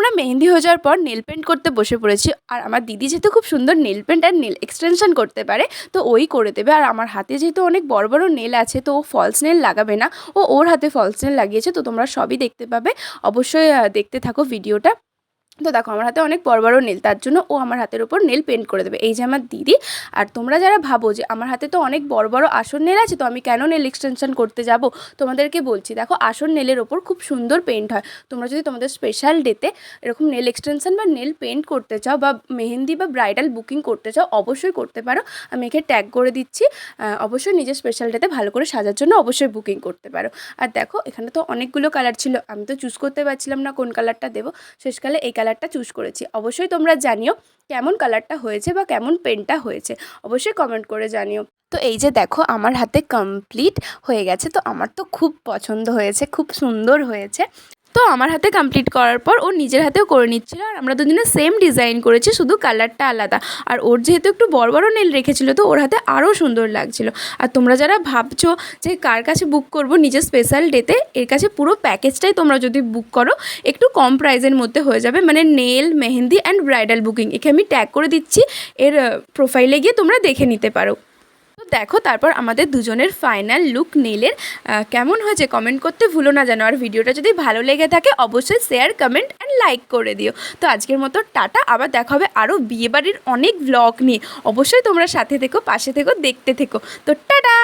আমরা মেহেন্দি হয়ে যাওয়ার পর নেল পেন্ট করতে বসে পড়েছি। আর আমার দিদি যেহেতু খুব সুন্দর নেল পেন্ট আর নেল এক্সটেনশন করতে পারে, তো ওই করে দেবে। আর আমার হাতে যেহেতু অনেক বড় বড় নেল আছে, তো ও ফলস নেল লাগাবে না, ও ওর হাতে ফলস নেল লাগিয়েছে। তো তোমরা সবই দেখতে পাবে, অবশ্যই দেখতে থাকো ভিডিওটা। তো দেখো আমার হাতে অনেক বড় বড় নেল, তার জন্য ও আমার হাতের উপর নেল পেন্ট করে দেবে। এই যে আমার দিদি। আর তোমরা যারা ভাবো যে আমার হাতে তো অনেক বড় বড় আসন নেল আছে, তো আমি কেন নেল এক্সটেনশন করতে যাব, তোমাদেরকে বলছি। দেখো আসন নেলের ওপর খুব সুন্দর পেন্ট হয়। তোমরা যদি তোমাদের স্পেশাল ডেতে এরকম নেল এক্সটেনশন বা নেল পেন্ট করতে চাও, বা মেহেন্দি বা ব্রাইডাল বুকিং করতে চাও, অবশ্যই করতে পারো। আমি একে ট্যাগ করে দিচ্ছি। অবশ্যই নিজের স্পেশাল ডেতে ভালো করে সাজার জন্য অবশ্যই বুকিং করতে পারো। আর দেখো এখানে তো অনেকগুলো কালার ছিল, আমি তো চুজ করতে পারছিলাম না কোন কালারটা দেবো। শেষকালে এই কালারটা চুজ করেছি। অবশ্যই তোমরা জানিও কেমন কালারটা হয়েছে বা কেমন পেনটা হয়েছে, অবশ্যই কমেন্ট করে জানিও। তো এই যে দেখো আমার হাতে কমপ্লিট হয়ে গেছে। তো আমার তো খুব পছন্দ হয়েছে, খুব সুন্দর হয়েছে। তো আমার হাতে কমপ্লিট করার পর ও নিজের হাতেও করে নিচ্ছিল। আর আমরা দুজনে সেম ডিজাইন করেছি, শুধু কালারটা আলাদা। আর ওর যেহেতু একটু বড় বড় নেল রেখেছিল, তো ওর হাতে আরও সুন্দর লাগছিল। আর তোমরা যারা ভাবছো যে কার কাছে বুক করব নিজের স্পেশাল ডেতে, এর কাছে পুরো প্যাকেজটাই তোমরা যদি বুক করো একটু কম প্রাইসের মধ্যে হয়ে যাবে। মানে nail, mehndi and bridal booking, একে আমি ট্যাগ করে দিচ্ছি, এর প্রোফাইলে গিয়ে তোমরা দেখে নিতে পারো। তো দেখো তারপর আমাদের দুজনের ফাইনাল লুক নেলের কেমন হয়েছে কমেন্ট করতে ভুলো না যেন। আর ভিডিওটা যদি ভালো লেগে থাকে অবশ্যই শেয়ার, কমেন্ট অ্যান্ড লাইক করে দিও। তো আজকের মতো টাটা, আবার দেখা হবে আরও বিয়েবাড়ির অনেক ব্লগ নিয়ে। অবশ্যই তোমরা সাথে থেকো, পাশে থেকো, দেখতে থেকো। তো টাটা।